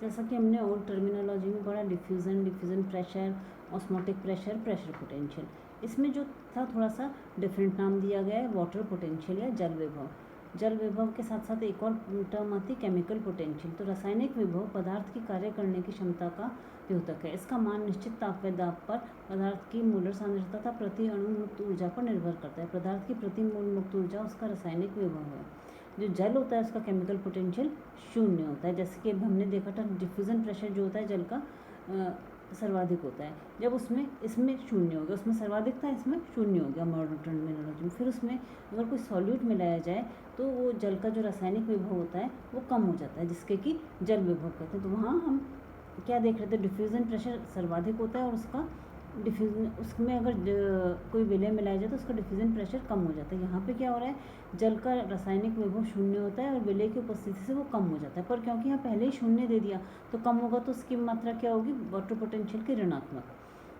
जैसा कि हमने और टर्मिनोलॉजी में पढ़ा, diffusion pressure, osmotic pressure, pressure potential. इसमें जो था थोड़ा सा डिफरेंट नाम दिया गया है, वाटर पोटेंशियल या जल विभव। जल विभव के साथ साथ एक और टर्म आती है केमिकल पोटेंशियल। तो रासायनिक विभव पदार्थ की कार्य करने की क्षमता का द्योतक है। इसका मान निश्चित ताप व दाब पर पदार्थ की मोलर सांद्रता तथा प्रति अणु मुक्त ऊर्जा पर निर्भर करता है। पदार्थ की प्रति मोल मुक्त ऊर्जा उसका रासायनिक विभव है। जो जल होता है उसका केमिकल पोटेंशियल शून्य होता है। जैसे कि अब हमने देखा था डिफ्यूज़न प्रेशर जो होता है जल का सर्वाधिक होता है, जब उसमें इसमें शून्य हो गया, उसमें सर्वाधिक था, इसमें शून्य हो गया मॉडर्न टर्मिनोलॉजी में। फिर उसमें अगर कोई सॉल्यूट मिलाया जाए तो वो जल का जो रासायनिक विभव होता है वो कम हो जाता है, जिसके कि जल विभव कहते हैं। तो वहाँ हम क्या देख रहे थे, डिफ्यूज़न प्रेशर सर्वाधिक होता है और उसका डिफ्यूज़न, उसमें अगर कोई विलय मिलाया जाए तो उसका डिफ्यूज़न प्रेशर कम हो जाता है। यहाँ पे क्या हो रहा है, जल का रासायनिक विभव शून्य होता है और विलय की उपस्थिति से वो कम हो जाता है। पर क्योंकि यहाँ पहले ही शून्य दे दिया तो कम होगा, तो उसकी मात्रा क्या होगी, वाटर पोटेंशियल की ऋणात्मक।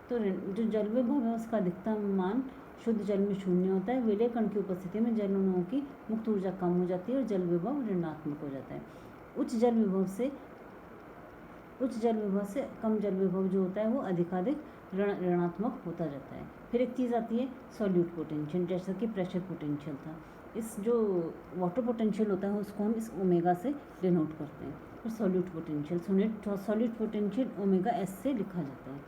तो जो जल विभव है उसका अधिकतम मान शुद्ध जल में शून्य होता है। विलय कण की उपस्थिति में जल अणुओं की मुक्त ऊर्जा कम हो जाती है और जल विभव ऋणात्मक हो जाता है। उच्च जल विभव से कम जल विभव जो होता है वो अधिकाधिक ऋणात्मक होता जाता है। फिर एक चीज़ आती है सॉल्यूट पोटेंशियल, जैसा कि प्रेशर पोटेंशियल था। इस जो वाटर पोटेंशियल होता है उसको हम इस ओमेगा से डिनोट करते हैं। फिर सॉल्यूट पोटेंशियल ओमेगा एस से लिखा जाता है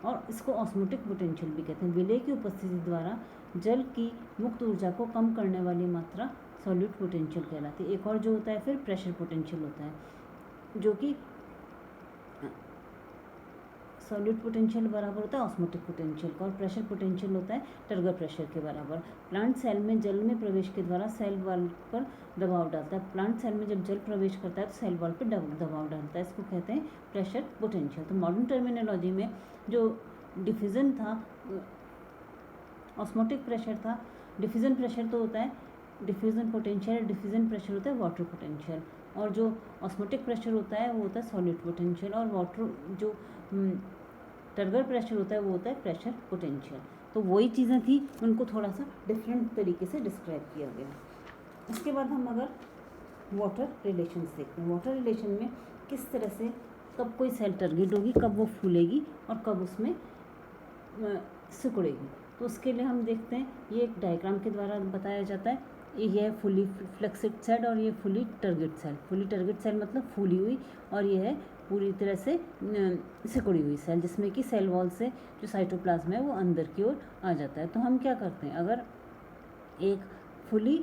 और इसको ऑस्मोटिक पोटेंशियल भी कहते हैं। विलय की उपस्थिति द्वारा जल की मुक्त ऊर्जा को कम करने वाली मात्रा सॉल्यूट पोटेंशियल कहलाती है। एक और जो होता है फिर प्रेशर पोटेंशियल होता है, जो कि सॉल्यूट पोटेंशियल बराबर होता है ऑस्मोटिक पोटेंशियल का, और प्रेशर पोटेंशियल होता है टर्गर प्रेशर के बराबर। प्लांट सेल में जल में प्रवेश के द्वारा सेल वॉल पर दबाव डालता है। प्लांट सेल में जब जल प्रवेश करता है तो सेल वॉल पर दबाव डालता है, इसको कहते हैं प्रेशर पोटेंशियल। तो मॉडर्न टर्मिनोलॉजी में जो डिफ्यूज़न था ऑस्मोटिक प्रेशर था, डिफ्यूज़न प्रेशर तो होता है डिफ्यूज़न पोटेंशियल, डिफ्यूज़न प्रेशर होता है वाटर पोटेंशियल, और जो ऑस्मोटिक प्रेशर होता है वो होता है सॉल्यूट पोटेंशियल, और वाटर जो टर्गर प्रेशर होता है वो होता है प्रेशर पोटेंशियल। तो वही चीज़ें थी, उनको थोड़ा सा डिफरेंट तरीके से डिस्क्राइब किया गया। इसके बाद हम अगर वाटर रिलेशंस देखते हैं, वाटर रिलेशन में किस तरह से कब कोई सेल टर्गेट होगी, कब वो फूलेगी और कब उसमें सिकुड़ेगी। तो उसके लिए हम देखते हैं, ये एक डायग्राम के द्वारा बताया जाता है। ये है फुली फ्लेक्सिड सेल और ये fully turgid cell. Fully turgid cell मतलब फूली हुई, और ये है पूरी तरह से सिकुड़ी हुई सेल, जिसमें कि सेल वॉल से जो साइटोप्लाज्म है वो अंदर की ओर आ जाता है। तो हम क्या करते हैं, अगर एक फुली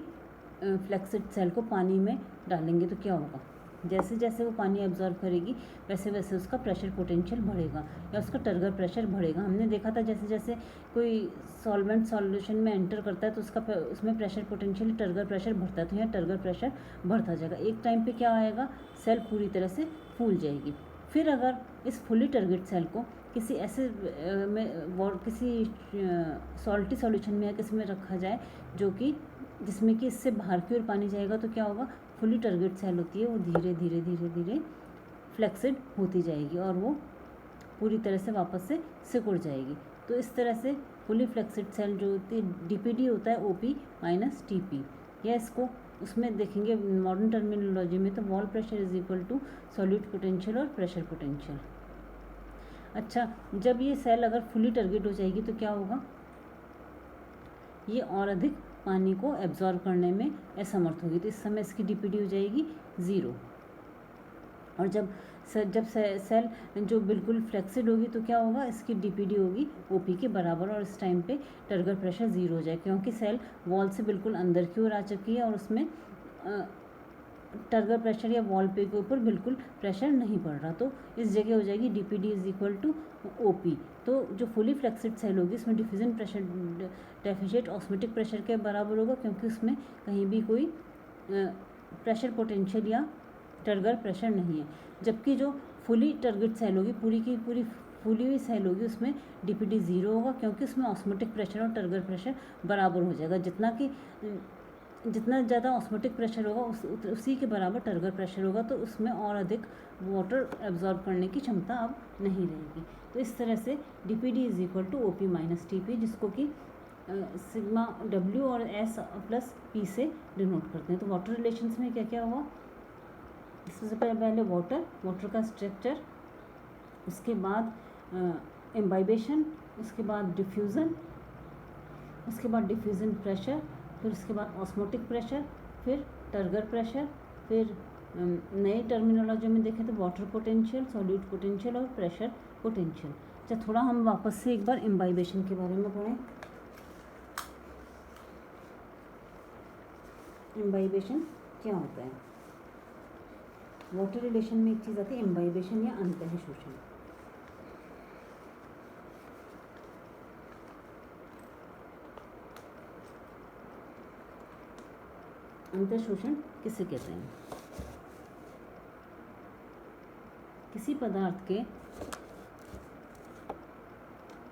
फ्लेक्सिड सेल को पानी में डालेंगे तो क्या होगा, जैसे जैसे वो पानी एब्जॉर्ब करेगी वैसे वैसे उसका प्रेशर पोटेंशियल बढ़ेगा या उसका टर्गर प्रेशर बढ़ेगा। हमने देखा था जैसे जैसे कोई सॉल्वेंट सॉल्यूशन में एंटर करता है तो उसमें प्रेशर पोटेंशियल टर्गर प्रेशर बढ़ता है, तो यहाँ टर्गर प्रेशर बढ़ता जाएगा। एक टाइम पे क्या आएगा, सेल पूरी तरह से फूल जाएगी। फिर अगर इस फुली टारगेट सेल को किसी ऐसे किसी सॉल्टी सॉल्यूशन में या किसी में रखा जाए जो कि जिसमें कि इससे बाहर की ओर पानी जाएगा, तो क्या होगा, फुली टारगेट सेल होती है वो धीरे धीरे धीरे धीरे फ्लेक्सिड होती जाएगी और वो पूरी तरह से वापस से सिकुड़ जाएगी। तो इस तरह से फुली फ्लेक्सिड सेल जो होती है, डीपीडी होता है ओपी माइनस टीपी, या इसको उसमें देखेंगे मॉडर्न टर्मिनोलॉजी में तो wall pressure is equal to solute potential और प्रेशर पोटेंशियल। अच्छा, जब ये सेल अगर फुली टारगेट हो जाएगी तो क्या होगा, ये और अधिक पानी को एब्जॉर्ब करने में असमर्थ होगी, तो इस समय इसकी डीपीडी हो जाएगी 0। और जब सेल जो बिल्कुल फ्लेक्सिड होगी तो क्या होगा, इसकी डीपीडी होगी ओपी के बराबर, और इस टाइम पे टर्गर प्रेशर 0 हो जाए, क्योंकि सेल वॉल से बिल्कुल अंदर की ओर आ चुकी है और उसमें टर्गर प्रेशर या वॉल पे के ऊपर बिल्कुल प्रेशर नहीं पड़ रहा। तो इस जगह हो जाएगी DPD is equal to OP. तो जो फुली फ्लेक्सिड सेल होगी इसमें diffusion pressure deficit osmotic pressure के बराबर होगा, क्योंकि उसमें कहीं भी कोई प्रेशर पोटेंशियल या टर्गर प्रेशर नहीं है। जबकि जो फुली टारगेट सेल होगी, पूरी की पूरी फूली हुई सेल होगी, उसमें डीपीडी 0 होगा, क्योंकि उसमें ऑस्मोटिक प्रेशर और टर्गर प्रेशर बराबर हो जाएगा। जितना ज़्यादा ऑस्मोटिक प्रेशर होगा उसी के बराबर टर्गर प्रेशर होगा, तो उसमें और अधिक वाटर एब्जॉर्ब करने की क्षमता अब नहीं रहेगी। तो इस तरह से DPD is equal to OP minus TP, जिसको कि सिग्मा डब्ल्यू और एस प्लस पी से डिनोट करते हैं। तो वाटर रिलेशंस में क्या क्या हुआ, सबसे पहले वाटर का स्ट्रक्चर, उसके बाद इम्बाइबेशन, उसके बाद डिफ्यूज़न, उसके बाद डिफ्यूज़न प्रेशर, फिर उसके बाद ऑस्मोटिक प्रेशर, फिर टर्गर प्रेशर, फिर नई टर्मिनोलॉजी में देखें तो वाटर पोटेंशियल, सॉल्यूट पोटेंशियल और प्रेशर पोटेंशियल। अच्छा, थोड़ा हम वापस से एक बार इम्बाइबेशन के बारे में पढ़ें। इम्बाइबेशन क्या होता है? वाटर रिलेशन में एक चीज़ आती है इम्बाइबेशन या अंतः शोषण। अंतः शोषण किसे कहते हैं? किसी पदार्थ के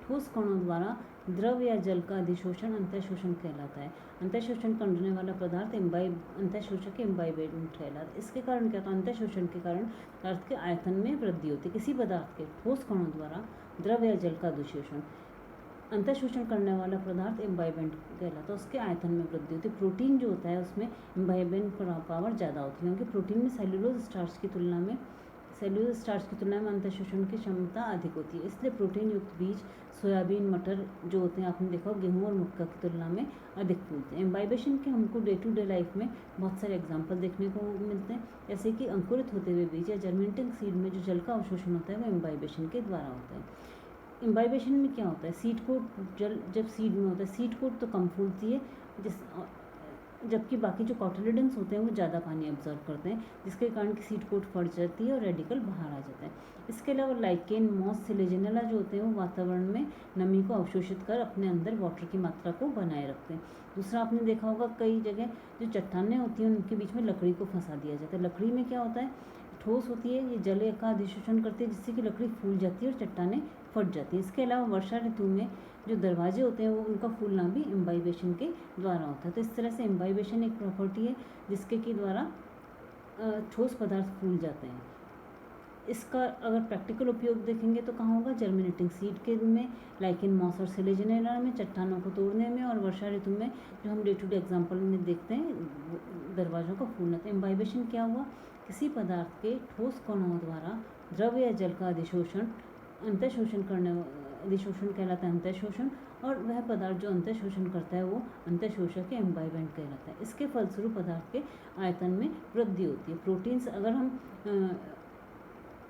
ठोस कणों द्वारा द्रव या जल का अधिशोषण अंतःशोषण कहलाता है। अंतःशोषण करने वाला पदार्थ अंतःशोषक इम्बाइबेंट कहलाता है। इसके कारण क्या होता है? अंतःशोषण के कारण पदार्थ के आयतन में वृद्धि होती है। किसी पदार्थ के ठोस कणों द्वारा द्रव या जल का अधिशोषण, अंतःशोषण करने वाला पदार्थ इम्बाइबेंट कहलाता है, उसके आयतन में वृद्धि होती है। प्रोटीन जो होता है उसमें इम्बाइबेंट पावर ज़्यादा होती है, क्योंकि प्रोटीन में सेल्यूलोज स्टार्च की तुलना में अंतःशोषण की क्षमता अधिक होती है। इसलिए प्रोटीन युक्त बीज, सोयाबीन, मटर जो होते हैं, आपने देखा गेहूं और मक्का की तुलना में अधिक फूलते हैं। इम्बाइबेशन के हमको डे टू डे लाइफ में बहुत सारे एग्जाम्पल देखने को मिलते हैं, जैसे कि अंकुरित होते हुए बीज या जर्मिनेटिंग सीड में जो जल का अवशोषण होता है वो इम्बाइबेशन के द्वारा होता है। इम्बाइबेशन में क्या होता है? सीड कोट जब सीड में होता है, सीड कोट तो कम फूलती है, जबकि बाकी जो कॉटिलिडन्स होते हैं वो ज़्यादा पानी ऑब्जर्व करते हैं, जिसके कारण की सीड कोट फट जाती है और रेडिकल बाहर आ जाता है। इसके अलावा लाइकेन, मॉस, सिलेजेनेला जो होते हैं वो वातावरण में नमी को अवशोषित कर अपने अंदर वाटर की मात्रा को बनाए रखते हैं। दूसरा, आपने देखा होगा कई जगह जो चट्टानें होती हैं उनके बीच में लकड़ी को फंसा दिया जाता है। लकड़ी में क्या होता है? ठोस होती है, ये जल का अधिशोषण करती है, जिससे कि लकड़ी फूल जाती है और चट्टानें फट जाती है। इसके अलावा वर्षा ऋतु में जो दरवाजे होते हैं वो उनका फूलना भी इम्बाइबेशन के द्वारा होता है। तो इस तरह से इम्बाइबेशन एक प्रॉपर्टी है जिसके के द्वारा ठोस पदार्थ फूल जाते हैं। इसका अगर प्रैक्टिकल उपयोग देखेंगे तो कहाँ होगा? जर्मिनेटिंग सीड के में, लाइकेन, मॉस और सिलेजेनेला में, चट्टानों को तोड़ने में, और वर्षा ऋतु में जो हम डे टू डे एग्जाम्पल में देखते हैं दरवाजों का फूलना। तो इम्बाइबेशन क्या हुआ? किसी पदार्थ के ठोस कणों द्वारा द्रव या जल का अधिशोषण, अधिशोषण कहलाता है अंतःशोषण, और वह पदार्थ जो अंतःशोषण करता है वो अंतःशोषक या इम्बाइबेंट कहलाता है। इसके फलस्वरूप पदार्थ के आयतन में वृद्धि होती है। प्रोटीन्स अगर हम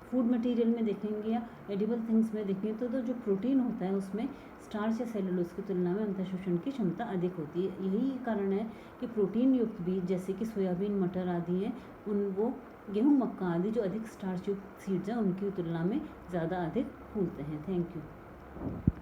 फूड मटेरियल में देखेंगे या एडिबल थिंग्स में देखेंगे तो जो प्रोटीन होता है उसमें स्टार्च या सेलुलोज की तुलना में अंतःशोषण की क्षमता अधिक होती है। यही कारण है कि प्रोटीन युक्त बीज जैसे कि सोयाबीन, मटर आदि हैं, वो गेहूं, मक्का आदि जो अधिक स्टार्च युक्त सीड्स हैं उनकी तुलना में ज़्यादा अधिक फूलते हैं। Thank you.